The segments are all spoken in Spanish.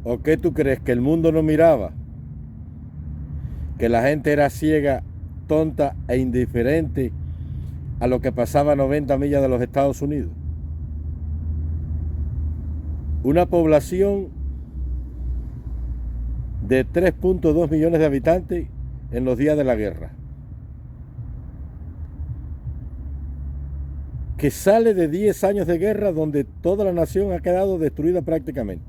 ¿O qué tú crees? ¿Que el mundo no miraba? ¿Que la gente era ciega, tonta e indiferente a lo que pasaba a 90 millas de los Estados Unidos? Una población de 3.2 millones de habitantes en los días de la guerra, que sale de 10 años de guerra donde toda la nación ha quedado destruida prácticamente.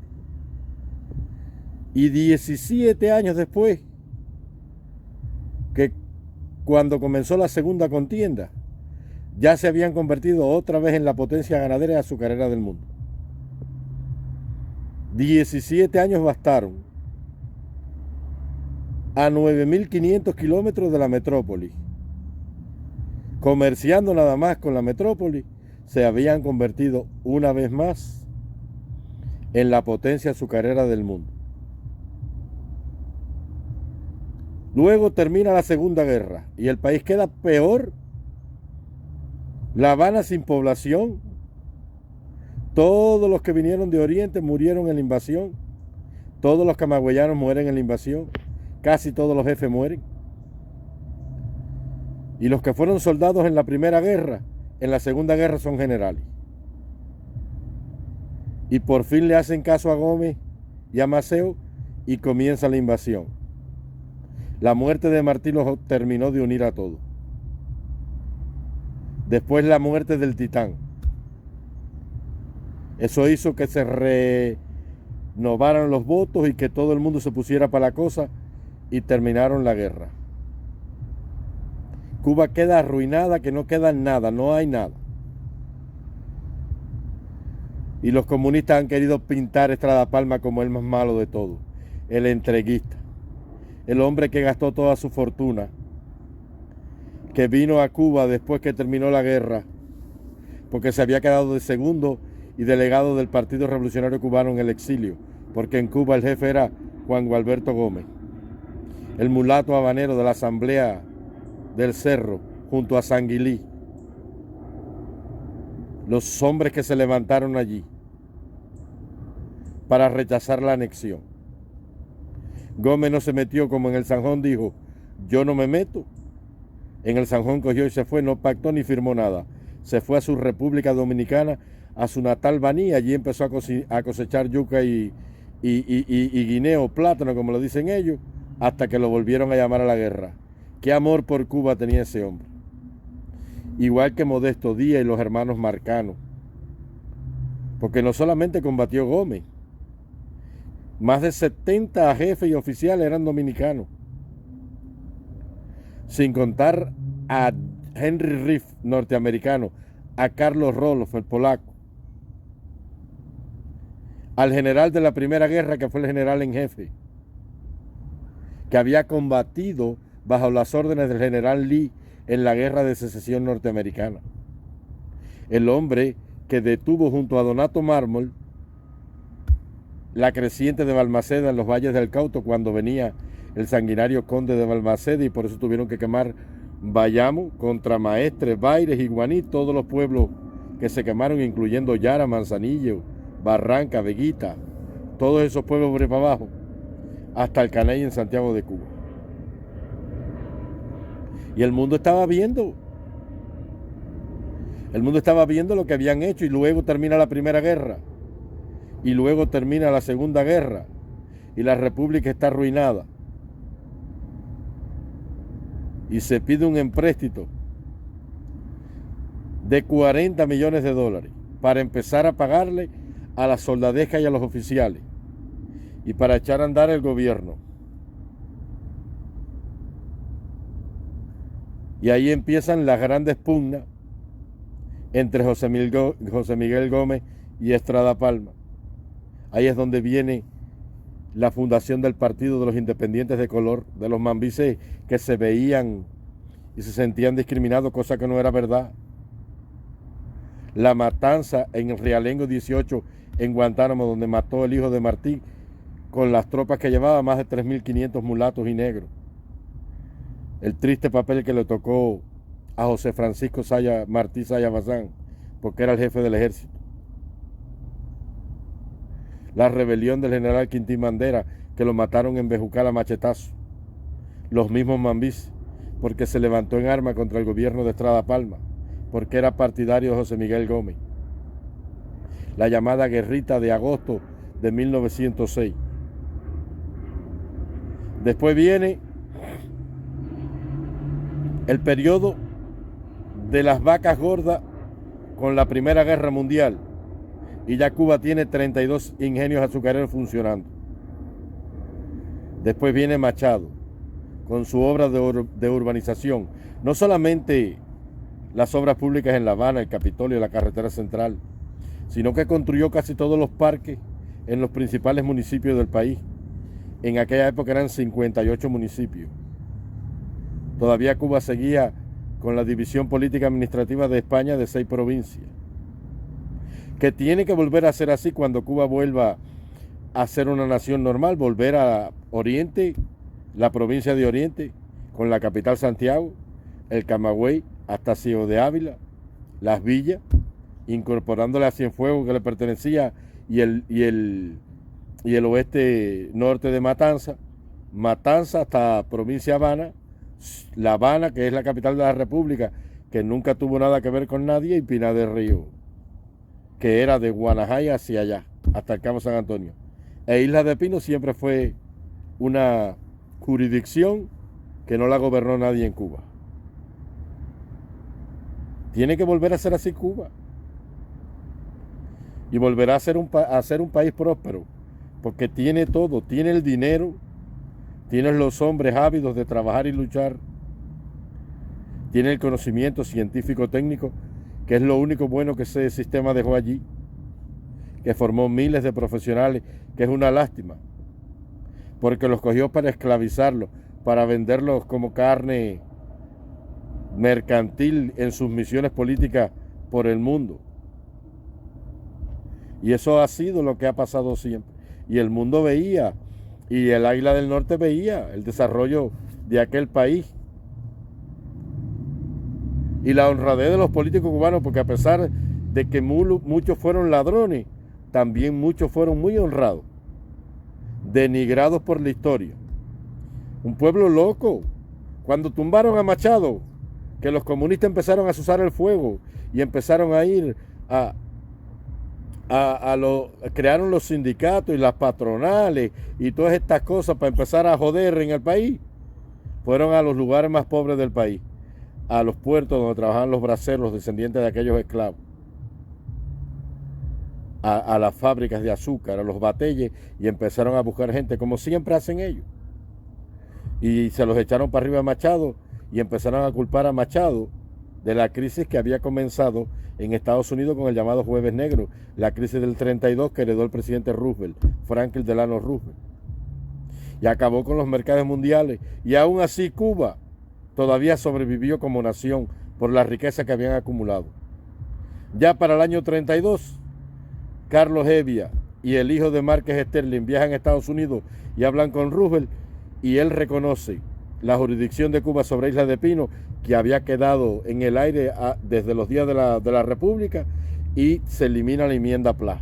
Y 17 años después, que cuando comenzó la segunda contienda, ya se habían convertido otra vez en la potencia ganadera y azucarera del mundo. 17 años bastaron a 9.500 kilómetros de la metrópoli. Comerciando nada más con la metrópoli, se habían convertido una vez más en la potencia azucarera del mundo. Luego termina la Segunda Guerra y el país queda peor. La Habana sin población. Todos los que vinieron de Oriente murieron en la invasión. Todos los camagüeyanos mueren en la invasión. Casi todos los jefes mueren. Y los que fueron soldados en la Primera Guerra, en la Segunda Guerra son generales. Y por fin le hacen caso a Gómez y a Maceo y comienza la invasión. La muerte de Martí los terminó de unir a todos. Después la muerte del Titán. Eso hizo que se renovaran los votos y que todo el mundo se pusiera para la cosa y terminaron la guerra. Cuba queda arruinada, que no queda nada, no hay nada. Y los comunistas han querido pintar Estrada Palma como el más malo de todos, el entreguista, el hombre que gastó toda su fortuna, que vino a Cuba después que terminó la guerra, porque se había quedado de segundo y delegado del Partido Revolucionario Cubano en el exilio, porque en Cuba el jefe era Juan Gualberto Gómez, el mulato habanero de la Asamblea del Cerro, junto a Sanguilí. Los hombres que se levantaron allí para rechazar la anexión. Gómez no se metió como en el Sanjón, dijo, yo no me meto. En el Sanjón cogió y se fue, no pactó ni firmó nada. Se fue a su República Dominicana, a su natal Baní, allí empezó a cosechar yuca y guineo, plátano, como lo dicen ellos, hasta que lo volvieron a llamar a la guerra. Qué amor por Cuba tenía ese hombre. Igual que Modesto Díaz y los hermanos Marcano. Porque no solamente combatió Gómez, más de 70 jefes y oficiales eran dominicanos. Sin contar a Henry Riff, norteamericano, a Carlos Roloff, el polaco, al general de la Primera Guerra, que fue el general en jefe, que había combatido bajo las órdenes del general Lee en la Guerra de Secesión norteamericana. El hombre que detuvo junto a Donato Mármol la creciente de Balmaceda en los valles del Cauto cuando venía el sanguinario conde de Balmaceda, y por eso tuvieron que quemar Bayamo, Contramaestre, Baires, Iguaní, todos los pueblos que se quemaron, incluyendo Yara, Manzanillo, Barranca, Veguita, todos esos pueblos por ahí para abajo, hasta el Caney en Santiago de Cuba. Y el mundo estaba viendo. El mundo estaba viendo lo que habían hecho, y luego termina la Primera Guerra. Y luego termina la Segunda Guerra. Y la República está arruinada. Y se pide un empréstito de 40 millones de dólares para empezar a pagarle a la soldadesca y a los oficiales. Y para echar a andar el gobierno. Y ahí empiezan las grandes pugnas entre José Miguel Gómez y Estrada Palma. Ahí es donde viene la fundación del Partido de los Independientes de Color, de los mambises que se veían y se sentían discriminados, cosa que no era verdad. La matanza en el Realengo 18 en Guantánamo, donde mató el hijo de Martí con las tropas que llevaba, más de 3.500 mulatos y negros. El triste papel que le tocó a José Francisco Martí Saya Bazán, porque era el jefe del ejército. la rebelión del general Quintín Bandera, que lo mataron en Bejucal a machetazo. Los mismos mambis, porque se levantó en armas contra el gobierno de Estrada Palma, porque era partidario de José Miguel Gómez. La llamada guerrita de agosto de 1906. Después viene el periodo de las vacas gordas con la Primera Guerra Mundial, y ya Cuba tiene 32 ingenios azucareros funcionando. Después viene Machado con su obra de urbanización, no solamente las obras públicas en La Habana, el Capitolio, la carretera central, sino que construyó casi todos los parques en los principales municipios del país. En aquella época eran 58 municipios. Todavía Cuba seguía con la división política administrativa de España de 6 provincias, que tiene que volver a ser así cuando Cuba vuelva a ser una nación normal, volver a Oriente, la provincia de Oriente, con la capital Santiago, el Camagüey, hasta Ciego de Ávila, las villas, incorporándole a Cienfuegos, que le pertenecía, y el oeste norte de Matanza hasta provincia Habana, La Habana, que es la capital de la República, que nunca tuvo nada que ver con nadie, y Pinar del Río, que era de Guanajay hacia allá, hasta el Cabo San Antonio. E Isla de Pino siempre fue una jurisdicción que no la gobernó nadie en Cuba. Tiene que volver a ser así Cuba. Y volverá a ser un país próspero, porque tiene todo, tiene el dinero, tiene los hombres ávidos de trabajar y luchar, tiene el conocimiento científico técnico, que es lo único bueno que ese sistema dejó allí, que formó miles de profesionales, que es una lástima, porque los cogió para esclavizarlos, para venderlos como carne mercantil en sus misiones políticas por el mundo. Y eso ha sido lo que ha pasado siempre. Y el mundo veía, y el Águila del Norte veía el desarrollo de aquel país. Y la honradez de los políticos cubanos, porque a pesar de que muchos fueron ladrones, también muchos fueron muy honrados, denigrados por la historia. Un pueblo loco. Cuando tumbaron a Machado, que los comunistas empezaron a usar el fuego y empezaron a ir crearon los sindicatos y las patronales y todas estas cosas para empezar a joder en el país, fueron a los lugares más pobres del país, a los puertos donde trabajaban los braceros, los descendientes de aquellos esclavos, a las fábricas de azúcar, a los batelles, y empezaron a buscar gente, como siempre hacen ellos. Y se los echaron para arriba a Machado y empezaron a culpar a Machado de la crisis que había comenzado en Estados Unidos con el llamado Jueves Negro, la crisis del 32 que heredó el presidente Roosevelt, Franklin Delano Roosevelt, y acabó con los mercados mundiales. Y aún así Cuba todavía sobrevivió como nación por la riqueza que habían acumulado. Ya para el año 32, Carlos Hevia y el hijo de Márquez Sterling viajan a Estados Unidos y hablan con Roosevelt, y él reconoce la jurisdicción de Cuba sobre Isla de Pino, que había quedado en el aire desde los días de la República, y se elimina la enmienda Pla,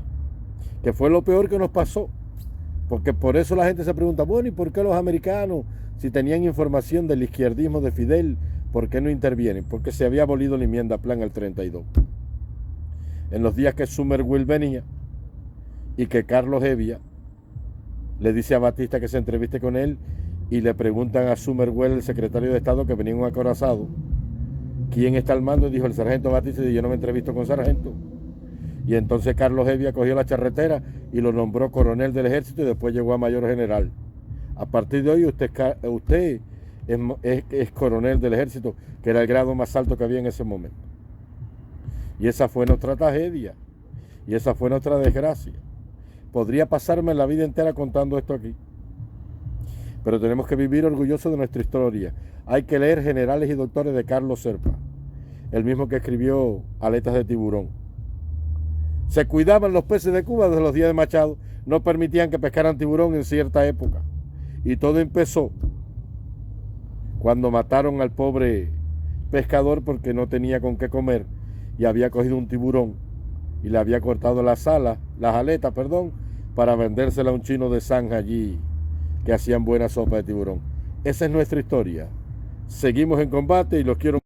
que fue lo peor que nos pasó, porque por eso la gente se pregunta, bueno, ¿y por qué los americanos, si tenían información del izquierdismo de Fidel, por qué no intervienen? Porque se había abolido la enmienda Pla en el 32. En los días que Somerville venía y que Carlos Hevia le dice a Batista que se entreviste con él, y le preguntan a Somerville, el secretario de Estado, que venía en un acorazado, ¿quién está al mando? Y dijo el sargento Batista, y yo no me entrevisto con sargento. Y entonces Carlos Hevia cogió la charretera y lo nombró coronel del ejército, y después llegó a mayor general. A partir de hoy usted es coronel del ejército, que era el grado más alto que había en ese momento. Y esa fue nuestra tragedia, y esa fue nuestra desgracia. Podría pasarme la vida entera contando esto aquí, pero tenemos que vivir orgullosos de nuestra historia. Hay que leer Generales y Doctores de Carlos Serpa, el mismo que escribió Aletas de Tiburón. Se cuidaban los peces de Cuba desde los días de Machado, no permitían que pescaran tiburón en cierta época. Y todo empezó cuando mataron al pobre pescador porque no tenía con qué comer, y había cogido un tiburón y le había cortado las aletas, para vendérsela a un chino de zanja allí que hacían buena sopa de tiburón. Esa es nuestra historia. Seguimos en combate y los quiero